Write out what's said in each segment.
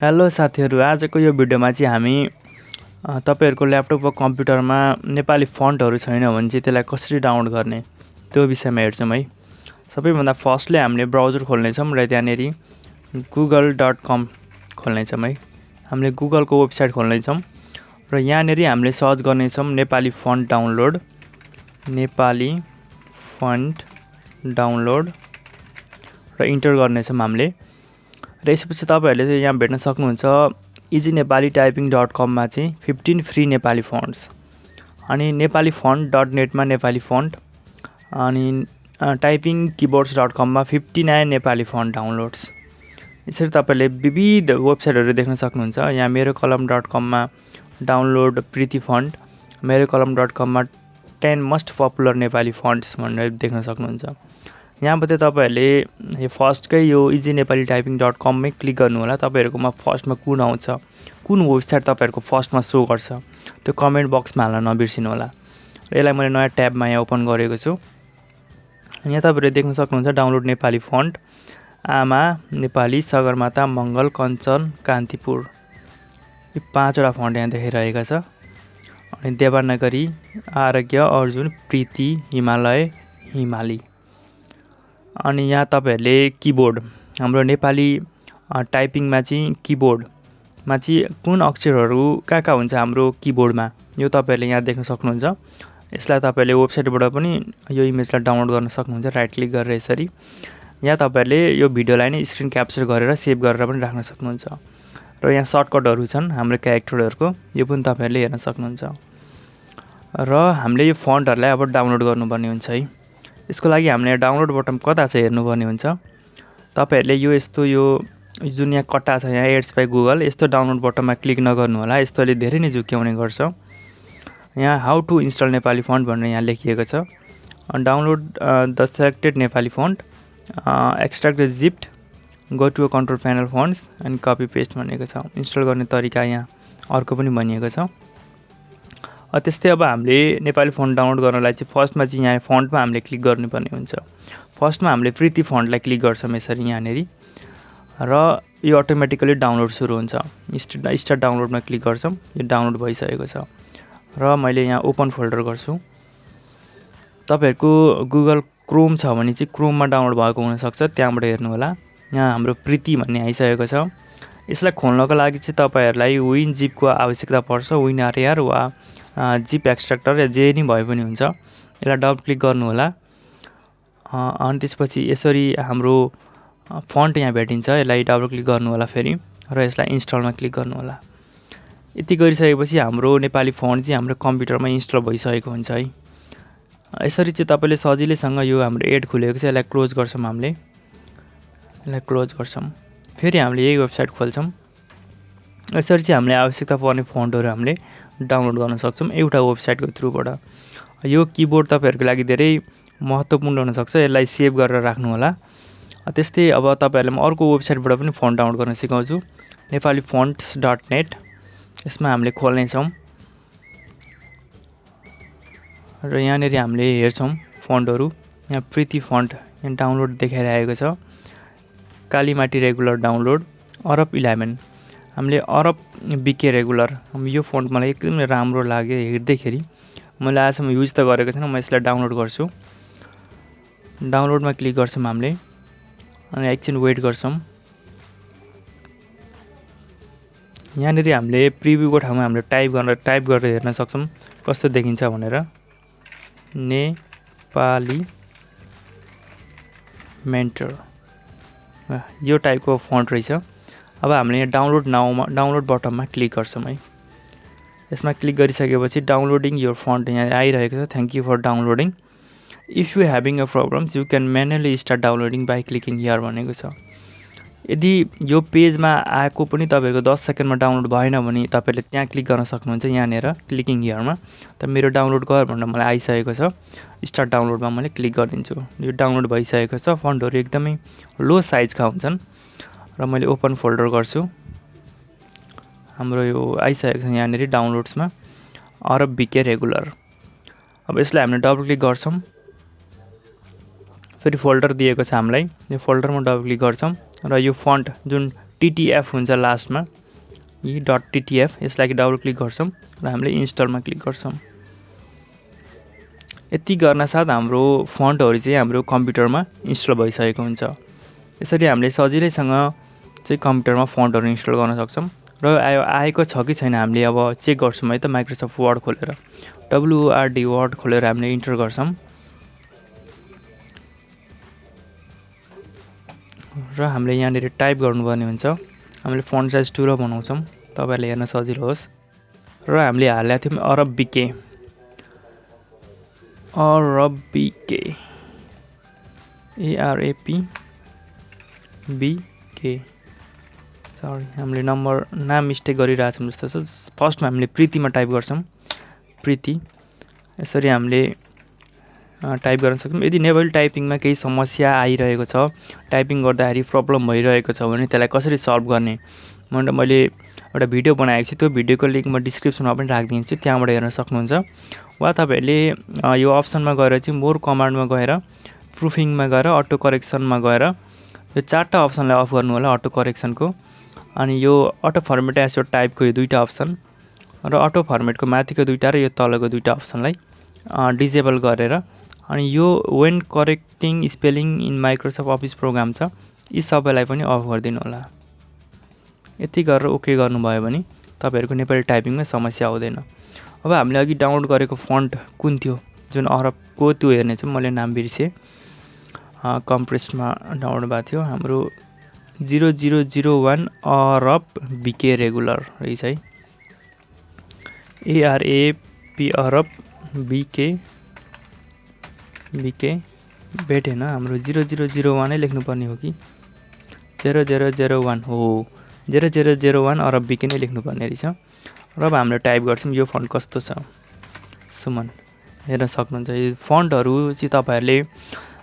Hello साथीहरू, आजको यो भिडियोमा चाहिँ हामी तपाईहरुको ल्यापटप वा कम्प्युटरमा नेपाली फन्टहरु छैन भने चाहिँ त्यसलाई कसरी डाउनलोड गर्ने त्यो विषयमा हेर्छौं है। सबैभन्दा फर्स्टले हामीले ब्राउजर खोल्ने छौं र त्यहाँनेरि google.com खोल्ने छौं है। हामीले गुगलको वेबसाइट खोल्ने छौं र यहाँनेरि हामीले सर्च गर्ने छौं Nepali font download, Nepali font download र इन्टर गर्ने छौं हामीले। र यसपछि तपाईहरुले चाहिँ यहाँ भेट्न सक्नुहुन्छ easynepali.typing.com मा चाहिँ 15 फ्री नेपाली फन्ट्स अनि नेपाली font.net मा नेपाली फन्ट अनि typingkeyboards.com मा 59 नेपाली फन्ट डाउनलोड्स। यसरी तपाईहरुले विविध वेबसाइटहरु देख्न सक्नुहुन्छ। यहाँ मेरो कलम.com मा डाउनलोड प्रीति फन्ट, मेरो कलम.com मा 10 मोस्ट पपुलर नेपाली फन्ट्स भनेर देख्न सक्नुहुन्छ। यहाँबाट तपाईहरुले फर्स्टकै यो easynepali.typing.com मै क्लिक गर्नु होला। तपाईहरुकोमा फर्स्टमा कुन आउँछ, कुन वेबसाइट तपाईहरुको फर्स्टमा शो गर्छ त्यो कमेन्ट बक्समा हाल्न नबिर्सिनु होला। र यसलाई मैले नयाँ ट्याबमा यहाँ ओपन गरेको छु। यहाँ तपाईहरुले देख्न सक्नुहुन्छ डाउनलोड नेपाली फन्ट, आमा, नेपाली, सगरमाथा, मंगल, कञ्चन, कान्तिपुर। यो 5 वटा फन्ट यहाँ देखाइरहेका छ। अनि देवनागरी, आरोग्य, अर्जुन, प्रीति, हिमालय, हिमाली। अनि यहाँ तपाईहरुले कीबोर्ड, हाम्रो नेपाली टाइपिङमा चाहिँ कीबोर्डमा चाहिँ कुन अक्षरहरु कहाँ हुन्छ हाम्रो कीबोर्डमा यो तपाईहरुले यहाँ देख्न सक्नुहुन्छ। यसलाई तपाईहरुले वेबसाइटबाट पनि यो इमेजलाई डाउनलोड गर्न सक्नुहुन्छ राइट क्लिक गरेर यसरी। यहाँ तपाईहरुले यो भिडियोलाई नै स्क्रिन क्याप्चर गरेर सेभ गरेर पनि राख्न सक्नुहुन्छ। र यहाँ सर्टकटहरु छन् हाम्रो क्यारेक्टरहरुको, यो पनि तपाईहरुले हेर्न सक्नुहुन्छ। र हामीले यो फन्टहरुलाई अब डाउनलोड गर्नुपर्ने हुन्छ है। यसको लागि हामीले डाउनलोड बटन कता छ हेर्नुपर्ने हुन्छ। तपाईहरुले यो यस्तो यो जुन यहाँ कट्टा छ यहाँ एड्स बाइ गुगल, यस्तो डाउनलोड बटनमा क्लिक नगर्नु होला। यस्तोले धेरै नै झुक्क्याउने गर्छ। यहाँ how to install Nepali font भनेर यहाँ लेखिएको छ। Download the selected Nepali font, extract the zipped, go to a control panel fonts and copy paste भनेको छ। इन्स्टल गर्ने तरिका यहाँ अर्को पनि भनिएको छ। त्यस्तै अब हामीले नेपाली फन्ट डाउनलोड गर्नलाई चाहिँ फर्स्टमा चाहिँ यहाँ फन्टमा हामीले क्लिक गर्नुपर्ने हुन्छ। फर्स्टमा हामीले प्रीति फन्टलाई क्लिक गर्छौं यसरी यहाँनेरि र यो अटोमेटिकली डाउनलोड सुरु हुन्छ। स्टार्ट डाउनलोडमा क्लिक गर्छौं। यो डाउनलोड भइसकेको छ र मैले यहाँ ओपन फोल्डर गर्छु। तपाईहरुको गुगल क्रोम छ भने चाहिँ क्रोममा डाउनलोड भएको हुन सक्छ, त्यहाँबाट हेर्नु होला। यहाँ हाम्रो प्रीति भन्ने आइसकेको छ। यसलाई खोल्नको लागि चाहिँ तपाईहरुलाई विन जिपको आवश्यकता पर्छ, विन आरआर वा जिप एक्सट्र्याक्टर या जे नि भए पनि हुन्छ। यसलाई डबल क्लिक गर्नु होला। अनि त्यसपछि यसरी हाम्रो फन्ट यहाँ भेटिन्छ। यसलाई डबल क्लिक गर्नु होला फेरि र यसलाई इन्स्टलमा क्लिक गर्नु होला। यति गरिसकेपछि हाम्रो नेपाली फन्ट चाहिँ हाम्रो कम्प्युटरमा इन्स्टल भइसकेको हुन्छ है। यसरी चाहिँ तपाईले सजिलैसँग यो हाम्रो एड खुलेको छ, यसलाई क्लोज गर्छौं हामीले। यसलाई क्लोज गर्छौं। फेरि हामीले यही वेबसाइट खोल्छौं। यसरी चाहिँ हामीले आवश्यकता पर्ने फन्टहरु हामीले डाउनलोड गर्न सक्छौं एउटा वेबसाइटको थ्रुबाट। यो कीबोर्ड तपाईहरुको लागि धेरै महत्त्वपूर्ण हुन सक्छ। यसलाई सेभ गरेर राख्नु होला। त्यस्तै अब तपाईहरुले म अर्को वेबसाइटबाट पनि फन्ट डाउनलोड गर्न सिकाउँछु, नेपाली fonts.net। यसमा हामीले खोल्ने छौं र यहाँनेरि हामीले हेर्छौं फन्टहरु। यहाँ प्रीति फन्ट यहाँ डाउनलोड देखाइरहेको छ। कालीमाटी रेगुलर डाउनलोड, अरब 11। हामीले अरब बीके रेगुलर, यो फन्ट मलाई एकदमै राम्रो लाग्यो हेर्दैखेरि। मैले आजसम्म युज त गरेको छैन, म यसलाई डाउनलोड गर्छु। डाउनलोडमा क्लिक गर्छौं हामीले अनि एकछिन वेट गर्छौं। यहाँनेरि हामीले प्रिभ्यूको ठाउँमा हामीले टाइप गरेर हेर्न सक्छौं कस्तो देखिन्छ भनेर। नेपाली मेन्टर, यो टाइपको फन्ट रहेछ। अब हामीले यहाँ डाउनलोड नाउमा डाउनलोड बटनमा क्लिक गर्छौं है। यसमा क्लिक गरिसकेपछि डाउनलोडिङ योर फन्ट यहाँ आइरहेको छ। Thank you for downloading. If you having a problems you can manually start downloading by clicking here भनेको छ। यदि यो पेजमा आएको पनि तपाईहरुको 10 सेकेन्डमा डाउनलोड भएन भने तपाईहरुले त्यहाँ क्लिक गर्न सक्नुहुन्छ यहाँनेर क्लिकिङ हियरमा। त मेरो डाउनलोड गर भनेर मलाई आइसकेको छ। स्टार्ट डाउनलोडमा मैले क्लिक गर्दिन्छु। यो डाउनलोड भइसकेको छ। फन्टहरु एकदमै लो साइजका हुन्छन् र मैले ओपन फोल्डर गर्छु। हाम्रो यो आइसकेको छ यहाँनेरि डाउनलोड्समा अरब बीके रेगुलर। अब यसलाई हामीले डबल क्लिक गर्छौं। फेरि फोल्डर दिएको छ हामीलाई, यो फोल्डरमा डबल क्लिक गर्छौं र यो फन्ट जुन .ttf हुन्छ लास्टमा, यी .ttf, यसलाई डबल क्लिक गर्छौँ र हामीले इन्स्टलमा क्लिक गर्छौँ। यति गर्न साथ हाम्रो फन्टहरू चाहिँ हाम्रो कम्प्युटरमा इन्स्टल भइसकेको हुन्छ। यसरी हामीले सजिलैसँग चाहिँ कम्प्युटरमा फन्टहरू इन्स्टल गर्न सक्छौँ। र आएको छ कि छैन हामीले अब चेक गर्छौँ है त। माइक्रोसफ्ट वर्ड खोलेर WORD वर्ड खोलेर हामीले इन्टर गर्छौँ र हामीले यहाँनिर टाइप गर्नुपर्ने हुन्छ। हामीले फन्ट साइज ठुलो बनाउँछौँ तपाईँहरूले हेर्न सजिलो होस्। र हामीले हालेका थियौँ अरबिके ARAPBK। सरी, हामीले नाम मिस्टेक गरिरहेछौँ जस्तो छ। फर्स्टमा हामीले प्रीतिमा टाइप गर्छौँ, प्रीति। यसरी हामीले टाइप गर्न सक्छौँ। यदि नेपाली टाइपिङमा केही समस्या आइरहेको छ, टाइपिङ गर्दाखेरि प्रब्लम भइरहेको छ भने त्यसलाई कसरी सल्भ गर्ने भनेर मैले एउटा भिडियो बनाएको छु। त्यो भिडियोको लिङ्क म डिस्क्रिप्सनमा पनि राखिदिन्छु, त्यहाँबाट हेर्न सक्नुहुन्छ। वा तपाईँहरूले यो अप्सनमा गएर चाहिँ मोर कमान्डमा गएर प्रुफिङमा गएर अटो करेक्सनमा गएर यो 4टा अप्सनलाई अफ गर्नु होला अटो करेक्सनको। अनि यो अटो फर्मेट एज यो टाइपको यो 2टा अप्सन र अटो फर्मेटको माथिको 2टा र यो तलको 2टा अप्सनलाई डिजेबल गरेर अनि यो when correcting spelling in Microsoft Office program छ, यी सबैलाई पनि अफ गरिदिनु होला। यति गरेर ओके गर्नुभयो भने तपाईँहरूको नेपाली टाइपिङमा समस्या आउँदैन। अब हामीले अघि डाउनलोड गरेको फन्ट कुन थियो, जुन अरबको, त्यो हेर्ने चाहिँ मैले नाम बिर्सेँ। कम्प्रेसमा डाउनलोड भएको थियो हाम्रो 0001 अरब बीके रेगुलर रहेछ है। ARAP अरब बीके भेटेन, हाम्रो 0001 नै लेख्नुपर्ने हो कि 0001 हो, 0001 अरब बीके नै लेख्नुपर्ने रहेछ। र अब हामीले टाइप गर्छौँ। यो फन्ट कस्तो छ, सुमन, हेर्न सक्नुहुन्छ। यो फन्टहरू चाहिँ तपाईँहरूले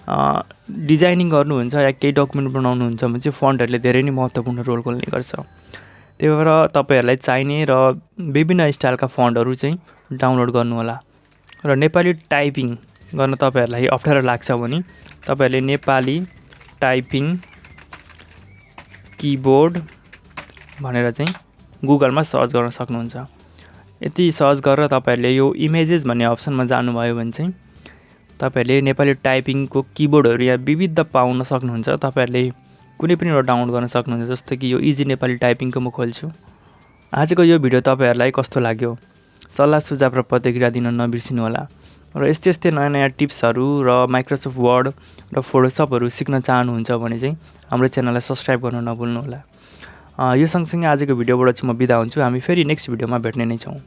डिजाइनिङ गर्नुहुन्छ या केही डकुमेन्ट बनाउनुहुन्छ भने चाहिँ फन्टहरूले धेरै नै महत्त्वपूर्ण रोल खेल्ने गर्छ। त्यही भएर तपाईँहरूलाई चाहिने र विभिन्न स्टाइलका फन्टहरू चाहिँ डाउनलोड गर्नुहोला। र नेपाली टाइपिङ गर्न तपाईँहरूलाई अप्ठ्यारो लाग्छ भने तपाईँहरूले नेपाली टाइपिङ किबोर्ड भनेर चाहिँ गुगलमा सर्च गर्न सक्नुहुन्छ। यति सर्च गरेर तपाईँहरूले यो इमेजेस भन्ने अप्सनमा जानुभयो भने चाहिँ तपाईँहरूले नेपाली टाइपिङको किबोर्डहरू यहाँ विविध पाउन सक्नुहुन्छ। तपाईँहरूले कुनै पनि एउटा डाउनलोड गर्न सक्नुहुन्छ। जस्तो कि यो इजी नेपाली टाइपिङको म खोल्छु। आजको यो भिडियो तपाईँहरूलाई कस्तो लाग्यो, सल्लाह सुझाव र प्रतिक्रिया दिन नबिर्सिनु होला। र यस्तै नयाँ नयाँ टिप्सहरू र माइक्रोसफ्ट वर्ड र फोटोसपहरू सिक्न चाहनुहुन्छ भने चाहिँ हाम्रो च्यानललाई सब्सक्राइब गर्न नभुल्नु होला। यो सँगसँगै आजको भिडियोबाट चाहिँ म बिदा हुन्छु। हामी फेरि नेक्स्ट भिडियोमा भेट्ने नै छौँ।